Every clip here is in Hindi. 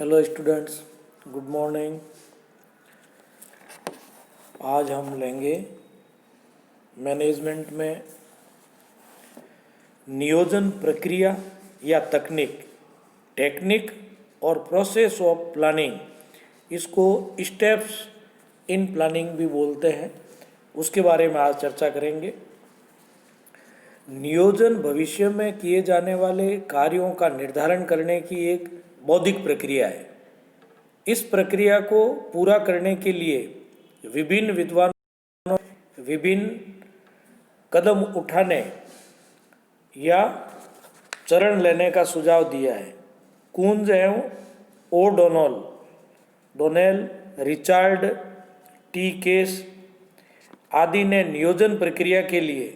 Hello students, good morning. आज हम लेंगे मैनेजमेंट में नियोजन प्रक्रिया या टेक्निक और प्रोसेस ऑफ प्लानिंग। इसको स्टेप्स इन प्लानिंग भी बोलते हैं। उसके बारे में आज चर्चा करेंगे। नियोजन भविष्य में किए जाने वाले कार्यों का निर्धारण करने की एक बौद्धिक प्रक्रिया है। इस प्रक्रिया को पूरा करने के लिए विभिन्न विद्वानों विभिन्न कदम उठाने या चरण लेने का सुझाव दिया है। कूंज एवं ओ डोनेल, रिचार्ड टी केस आदि ने नियोजन प्रक्रिया के लिए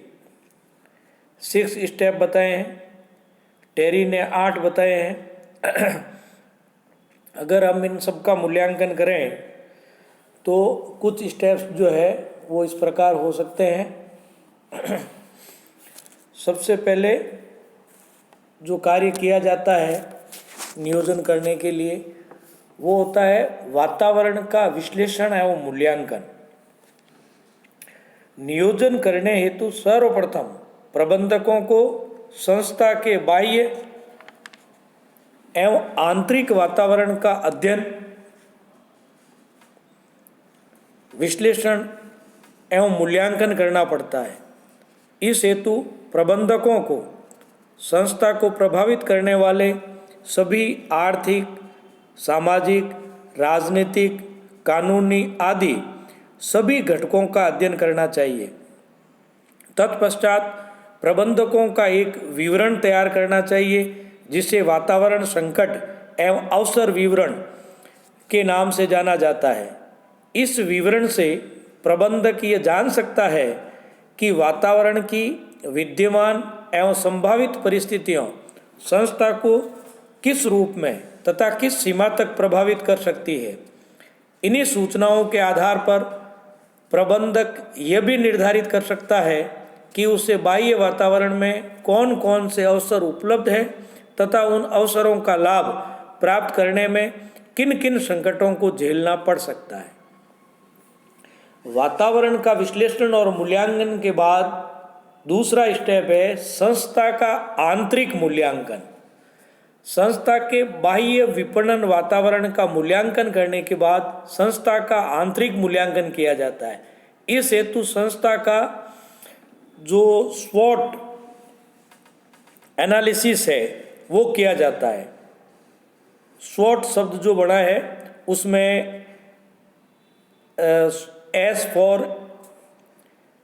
6 स्टेप बताए हैं। टेरी ने 8 बताए हैं। अगर हम इन सब का मूल्यांकन करें तो कुछ स्टेप्स जो है वो इस प्रकार हो सकते हैं। सबसे पहले जो कार्य किया जाता है नियोजन करने के लिए वो होता है वातावरण का विश्लेषण एवं मूल्यांकन। नियोजन करने हेतु सर्वप्रथम प्रबंधकों को संस्था के बाह्य एवं आंतरिक वातावरण का अध्ययन, विश्लेषण एवं मूल्यांकन करना पड़ता है। इस हेतु प्रबंधकों को संस्था को प्रभावित करने वाले सभी आर्थिक, सामाजिक, राजनीतिक, कानूनी आदि सभी घटकों का अध्ययन करना चाहिए। तत्पश्चात प्रबंधकों का एक विवरण तैयार करना चाहिए जिसे वातावरण संकट एवं अवसर विवरण के नाम से जाना जाता है। इस विवरण से प्रबंधक ये जान सकता है कि वातावरण की विद्यमान एवं संभावित परिस्थितियों संस्था को किस रूप में तथा किस सीमा तक प्रभावित कर सकती है। इन्हीं सूचनाओं के आधार पर प्रबंधक यह भी निर्धारित कर सकता है कि उसे बाह्य वातावरण में कौन कौन से अवसर उपलब्ध हैं तथा उन अवसरों का लाभ प्राप्त करने में किन किन संकटों को झेलना पड़ सकता है। वातावरण का विश्लेषण और मूल्यांकन के बाद दूसरा स्टेप है संस्था का आंतरिक मूल्यांकन। संस्था के बाह्य विपणन वातावरण का मूल्यांकन करने के बाद संस्था का आंतरिक मूल्यांकन किया जाता है। इस हेतु संस्था का जो स्वॉट एनालिसिस है वो किया जाता है। स्वॉट शब्द जो बना है उसमें एस फॉर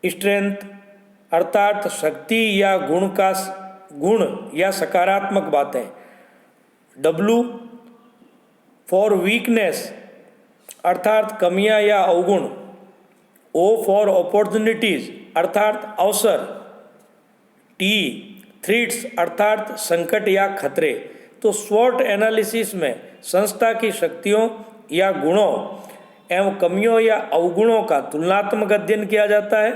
स्ट्रेंथ अर्थात शक्ति या गुण या सकारात्मक बातें, डब्ल्यू फॉर वीकनेस अर्थात कमियां या अवगुण, ओ फॉर अपॉर्चुनिटीज अर्थात अवसर, टी थ्रेट्स अर्थात संकट या खतरे। तो स्वॉट एनालिसिस में संस्था की शक्तियों या गुणों एवं कमियों या अवगुणों का तुलनात्मक अध्ययन किया जाता है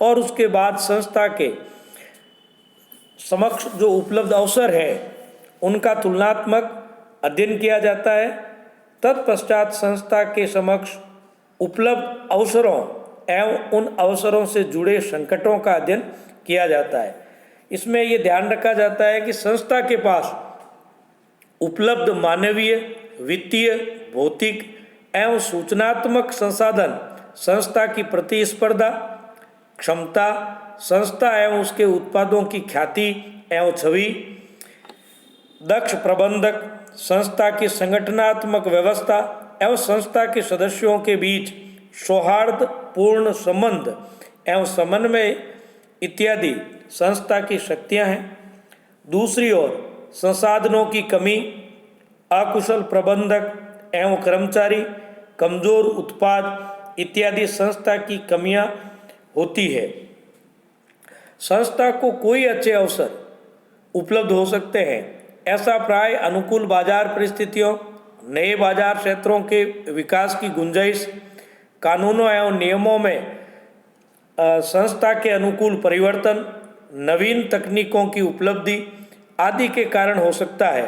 और उसके बाद संस्था के समक्ष जो उपलब्ध अवसर है उनका तुलनात्मक अध्ययन किया जाता है। तत्पश्चात संस्था के समक्ष उपलब्ध अवसरों एवं उन अवसरों से जुड़े संकटों का अध्ययन किया जाता है। इसमें यह ध्यान रखा जाता है कि संस्था के पास उपलब्ध मानवीय, वित्तीय, भौतिक एवं सूचनात्मक संसाधन संस्था की प्रतिस्पर्धा क्षमता, संस्था एवं उसके उत्पादों की ख्याति एवं छवि, दक्ष प्रबंधक, संस्था की संगठनात्मक व्यवस्था एवं संस्था के सदस्यों के बीच सौहार्दपूर्ण संबंध एवं समन्वय इत्यादि संस्था की शक्तियां हैं। दूसरी ओर संसाधनों की कमी, अकुशल प्रबंधक एवं कर्मचारी, कमजोर उत्पाद इत्यादि संस्था की कमियां होती है। संस्था को कोई अच्छे अवसर उपलब्ध हो सकते हैं, ऐसा प्राय अनुकूल बाजार परिस्थितियों, नए बाजार क्षेत्रों के विकास की गुंजाइश, कानूनों एवं नियमों में संस्था के अनुकूल परिवर्तन, नवीन तकनीकों की उपलब्धि आदि के कारण हो सकता है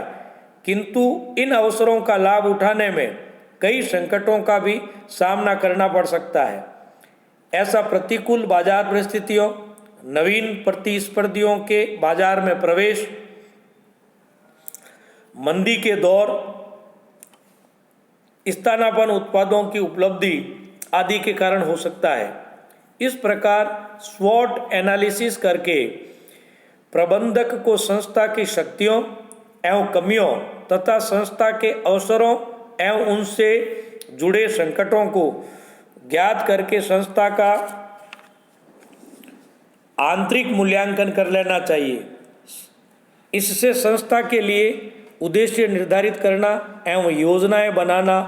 किंतु इन अवसरों का लाभ उठाने में कई संकटों का भी सामना करना पड़ सकता है। ऐसा प्रतिकूल बाजार परिस्थितियों, नवीन प्रतिस्पर्धियों के बाजार में प्रवेश, मंदी के दौर, स्थानापन्न उत्पादों की उपलब्धि आदि के कारण हो सकता है। इस प्रकार स्वॉट एनालिसिस करके प्रबंधक को संस्था की शक्तियों एवं कमियों तथा संस्था के अवसरों एवं उनसे जुड़े संकटों को ज्ञात करके संस्था का आंतरिक मूल्यांकन कर लेना चाहिए। इससे संस्था के लिए उद्देश्य निर्धारित करना एवं योजनाएं बनाना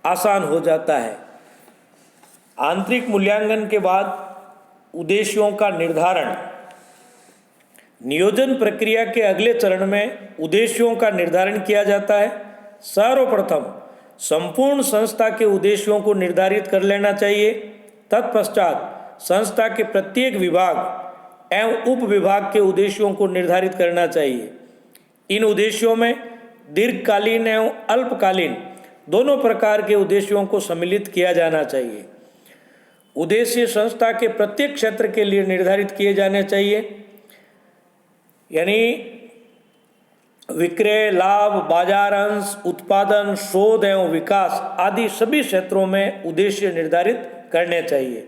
आसान हो जाता है। आंतरिक मूल्यांकन के बाद उद्देश्यों का निर्धारण। नियोजन प्रक्रिया के अगले चरण में उद्देश्यों का निर्धारण किया जाता है। सर्वप्रथम संपूर्ण संस्था के उद्देश्यों को निर्धारित कर लेना चाहिए। तत्पश्चात संस्था के प्रत्येक विभाग एवं उप विभाग के उद्देश्यों को निर्धारित करना चाहिए। इन उद्देश्यों में दीर्घकालीन एवं अल्पकालीन दोनों प्रकार के उद्देश्यों को सम्मिलित किया जाना चाहिए। उद्देश्य संस्था के प्रत्येक क्षेत्र के लिए निर्धारित किए जाने चाहिए, यानी विक्रय, लाभ, बाजार अंश, उत्पादन, शोध एवं विकास आदि सभी क्षेत्रों में उद्देश्य निर्धारित करने चाहिए।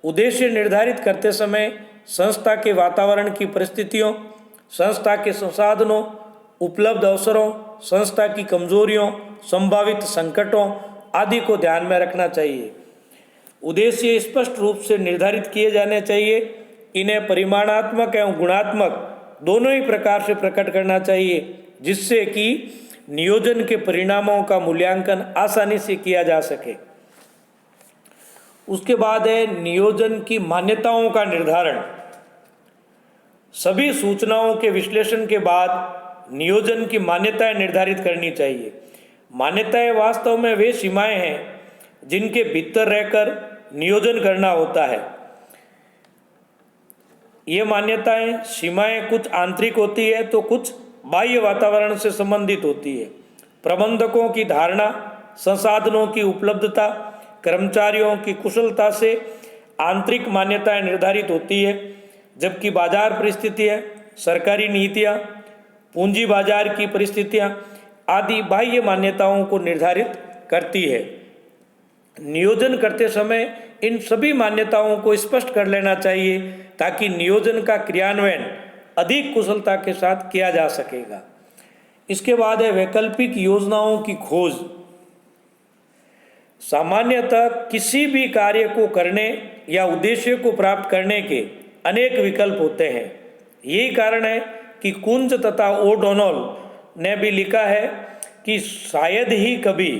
उद्देश्य निर्धारित करते समय संस्था के वातावरण की परिस्थितियों, संस्था के संसाधनों, उपलब्ध अवसरों, संस्था की कमजोरियों, संभावित संकटों आदि को ध्यान में रखना चाहिए। उद्देश्य स्पष्ट रूप से निर्धारित किए जाने चाहिए। इन्हें परिमाणात्मक एवं गुणात्मक दोनों ही प्रकार से प्रकट करना चाहिए, जिससे कि नियोजन के परिणामों का मूल्यांकन आसानी से किया जा सके। उसके बाद है नियोजन की मान्यताओं का निर्धारण। सभी सूचनाओं के विश्लेषण के बाद नियोजन की मान्यताएं निर्धारित करनी चाहिए। मान्यताएं वास्तव में वे सीमाएं हैं जिनके भीतर रहकर नियोजन करना होता है। ये मान्यताएं सीमाएं कुछ आंतरिक होती है तो कुछ बाह्य वातावरण से संबंधित होती है। प्रबंधकों की धारणा, संसाधनों की उपलब्धता, कर्मचारियों की कुशलता से आंतरिक मान्यताएं निर्धारित होती है, जबकि बाजार परिस्थितियां, सरकारी नीतियां, पूंजी बाजार की परिस्थितियां आदि बाह्य मान्यताओं को निर्धारित करती है। नियोजन करते समय इन सभी मान्यताओं को स्पष्ट कर लेना चाहिए ताकि नियोजन का क्रियान्वयन अधिक कुशलता के साथ किया जा सकेगा। इसके बाद है वैकल्पिक योजनाओं की खोज। सामान्यतः किसी भी कार्य को करने या उद्देश्य को प्राप्त करने के अनेक विकल्प होते हैं। यही कारण है कि कुंज तथा ओ'डोनल ने भी लिखा है कि शायद ही कभी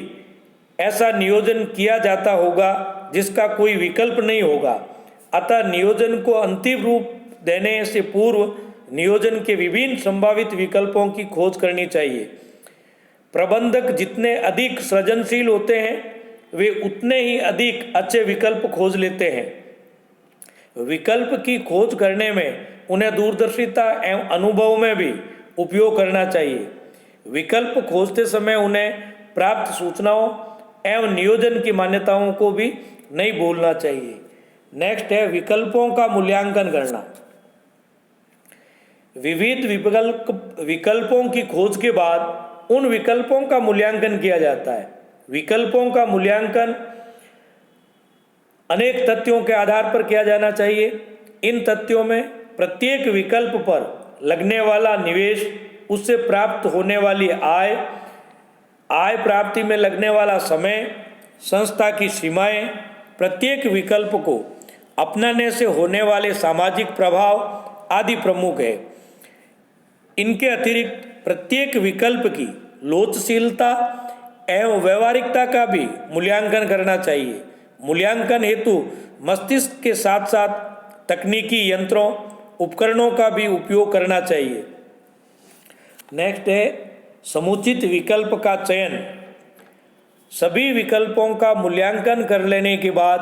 ऐसा नियोजन किया जाता होगा जिसका कोई विकल्प नहीं होगा। अतः नियोजन को अंतिम रूप देने से पूर्व नियोजन के विभिन्न संभावित विकल्पों की खोज करनी चाहिए। प्रबंधक जितने अधिक सृजनशील होते हैं वे उतने ही अधिक अच्छे विकल्प खोज लेते हैं। विकल्प की खोज करने में उन्हें दूरदर्शिता एवं अनुभव में भी उपयोग करना चाहिए। विकल्प खोजते समय उन्हें प्राप्त सूचनाओं एवं नियोजन की मान्यताओं को भी नहीं भूलना चाहिए। नेक्स्ट है विकल्पों का मूल्यांकन करना। विविध विकल्पों की खोज के बाद उन विकल्पों का मूल्यांकन किया जाता है। विकल्पों का मूल्यांकन अनेक तथ्यों के आधार पर किया जाना चाहिए। इन तथ्यों में प्रत्येक विकल्प पर लगने वाला निवेश, उससे प्राप्त होने वाली आय, आय प्राप्ति में लगने वाला समय, संस्था की सीमाएं, प्रत्येक विकल्प को अपनाने से होने वाले सामाजिक प्रभाव आदि प्रमुख है। इनके अतिरिक्त प्रत्येक विकल्प की लोचशीलता एवं व्यवहारिकता का भी मूल्यांकन करना चाहिए। मूल्यांकन हेतु मस्तिष्क के साथ साथ तकनीकी यंत्रों, उपकरणों का भी उपयोग करना चाहिए। नेक्स्ट है समुचित विकल्प का चयन। सभी विकल्पों का मूल्यांकन कर लेने के बाद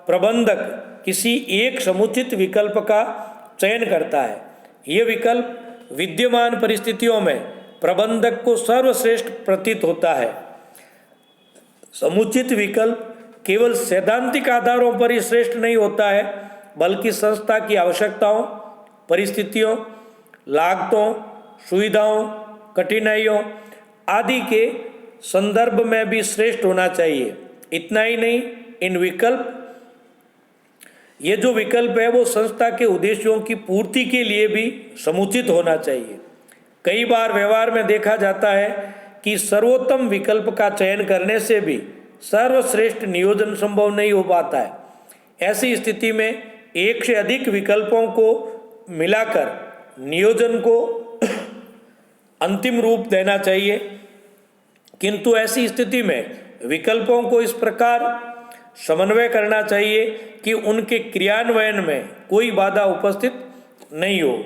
प्रबंधक किसी एक समुचित विकल्प का चयन करता है। ये विकल्प विद्यमान परिस्थितियों में प्रबंधक को सर्वश्रेष्ठ प्रतीत होता है। समुचित विकल्प केवल सैद्धांतिक आधारों पर ही श्रेष्ठ नहीं होता है, बल्कि संस्था की आवश्यकताओं, परिस्थितियों, लागतों, सुविधाओं, कठिनाइयों आदि के संदर्भ में भी श्रेष्ठ होना चाहिए। इतना ही नहीं, ये जो विकल्प है वो संस्था के उद्देश्यों की पूर्ति के लिए भी समुचित होना चाहिए। कई बार व्यवहार में देखा जाता है कि सर्वोत्तम विकल्प का चयन करने से भी सर्वश्रेष्ठ नियोजन संभव नहीं हो पाता है। ऐसी स्थिति में एक से अधिक विकल्पों को मिलाकर नियोजन को अंतिम रूप देना चाहिए, किंतु ऐसी स्थिति में विकल्पों को इस प्रकार समन्वय करना चाहिए कि उनके क्रियान्वयन में कोई बाधा उपस्थित नहीं हो।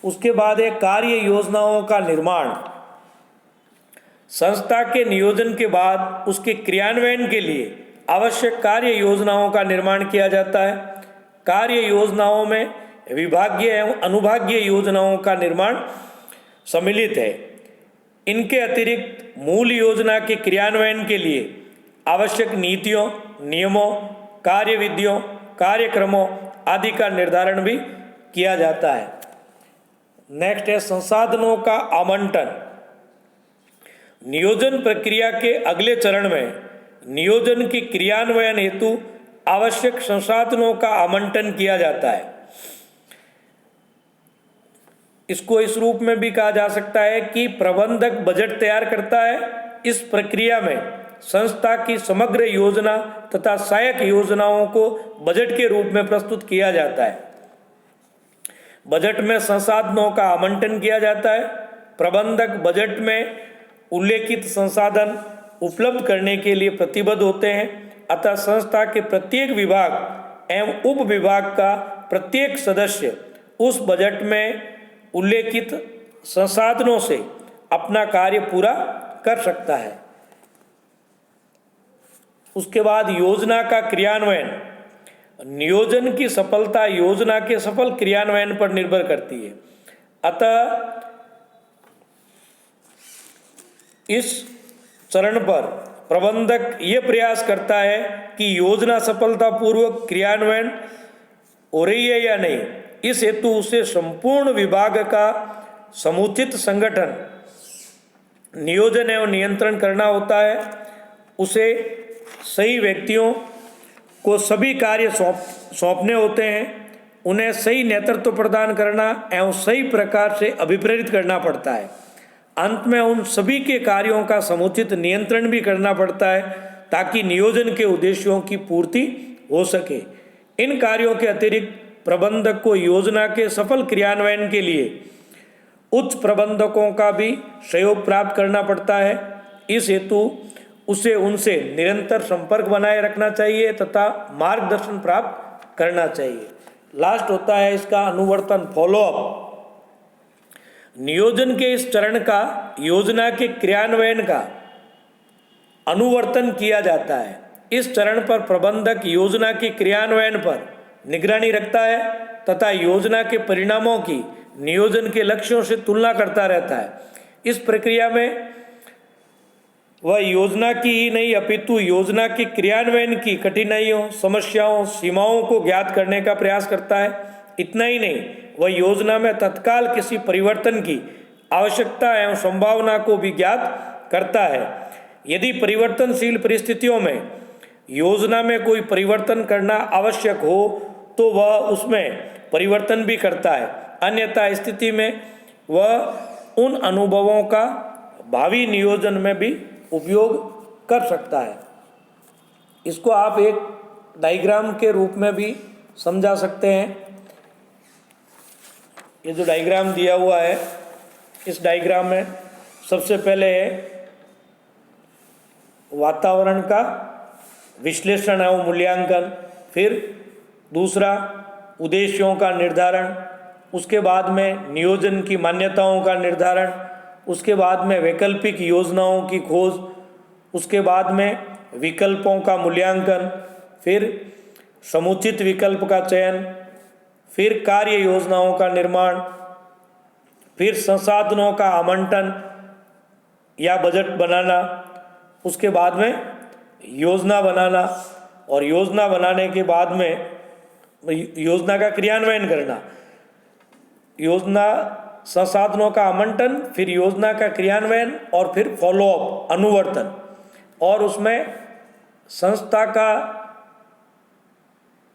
उसके बाद है कार्य योजनाओं का निर्माण। संस्था के नियोजन के बाद उसके क्रियान्वयन के लिए आवश्यक कार्य योजनाओं का निर्माण किया जाता है। कार्य योजनाओं में विभागीय एवं अनुभागीय योजनाओं का निर्माण सम्मिलित है। इनके अतिरिक्त मूल योजना के क्रियान्वयन के लिए आवश्यक नीतियों, नियमों, कार्यविधियों, कार्यक्रमों आदि का निर्धारण भी किया जाता है। नेक्स्ट है संसाधनों का आवंटन। नियोजन प्रक्रिया के अगले चरण में नियोजन के क्रियान्वयन हेतु आवश्यक संसाधनों का आवंटन किया जाता है। इसको इस रूप में भी कहा जा सकता है कि प्रबंधक बजट तैयार करता है। इस प्रक्रिया में संस्था की समग्र योजना तथा सहायक योजनाओं को बजट के रूप में प्रस्तुत किया जाता है। बजट में संसाधनों का आवंटन किया जाता है। प्रबंधक बजट में उल्लेखित संसाधन उपलब्ध करने के लिए प्रतिबद्ध होते हैं, अतः संस्था के प्रत्येक विभाग एवं उप विभाग का प्रत्येक सदस्य उस बजट में उल्लेखित संसाधनों से अपना कार्य पूरा कर सकता है। उसके बाद योजना का क्रियान्वयन। नियोजन की सफलता योजना के सफल क्रियान्वयन पर निर्भर करती है, अतः इस चरण पर प्रबंधक ये प्रयास करता है कि योजना सफलतापूर्वक क्रियान्वयन हो रही है या नहीं। इस हेतु उसे संपूर्ण विभाग का समुचित संगठन, नियोजन एवं नियंत्रण करना होता है। उसे सही व्यक्तियों को सभी कार्य सौंपने होते हैं, उन्हें सही नेतृत्व प्रदान करना एवं सही प्रकार से अभिप्रेरित करना पड़ता है। अंत में उन सभी के कार्यों का समुचित नियंत्रण भी करना पड़ता है ताकि नियोजन के उद्देश्यों की पूर्ति हो सके। इन कार्यों के अतिरिक्त प्रबंधक को योजना के सफल क्रियान्वयन के लिए उच्च प्रबंधकों का भी सहयोग प्राप्त करना पड़ता है। इस हेतु उसे उनसे निरंतर संपर्क बनाए रखना चाहिए तथा मार्गदर्शन प्राप्त करना चाहिए। लास्ट होता है इसका अनुवर्तन, फॉलोअप। नियोजन के इस चरण का योजना के क्रियान्वयन का अनुवर्तन किया जाता है। इस चरण पर प्रबंधक योजना के क्रियान्वयन पर निगरानी रखता है तथा योजना के परिणामों की नियोजन के लक्ष्यों से तुलना करता रहता है। इस प्रक्रिया में वह योजना की ही नहीं अपितु योजना के क्रियान्वयन की कठिनाइयों, समस्याओं, सीमाओं को ज्ञात करने का प्रयास करता है। इतना ही नहीं, वह योजना में तत्काल किसी परिवर्तन की आवश्यकता एवं संभावना को भी ज्ञात करता है। यदि परिवर्तनशील परिस्थितियों में योजना में कोई परिवर्तन करना आवश्यक हो तो वह उसमें परिवर्तन भी करता है, अन्यथा स्थिति में वह उन अनुभवों का भावी नियोजन में भी उपयोग कर सकता है। इसको आप एक डायग्राम के रूप में भी समझा सकते हैं। ये जो डायग्राम दिया हुआ है, इस डायग्राम में सबसे पहले है वातावरण का विश्लेषण एवं मूल्यांकन, फिर दूसरा उद्देश्यों का निर्धारण, उसके बाद में नियोजन की मान्यताओं का निर्धारण, उसके बाद में वैकल्पिक योजनाओं की खोज, उसके बाद में विकल्पों का मूल्यांकन, फिर समुचित विकल्प का चयन, फिर कार्य योजनाओं का निर्माण, फिर संसाधनों का आवंटन या बजट बनाना, उसके बाद में योजना बनाना, और योजना बनाने के बाद में योजना का क्रियान्वयन करना। योजना, संसाधनों का आवंटन, फिर योजना का क्रियान्वयन, और फिर फॉलोअप, अनुवर्तन, और उसमें संस्था का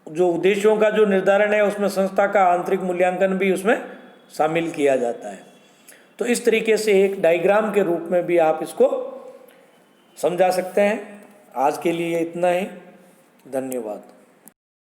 जो उद्देश्यों का जो निर्धारण है उसमें संस्था का आंतरिक मूल्यांकन भी उसमें शामिल किया जाता है। तो इस तरीके से एक डायग्राम के रूप में भी आप इसको समझा सकते हैं। आज के लिए इतना ही, धन्यवाद।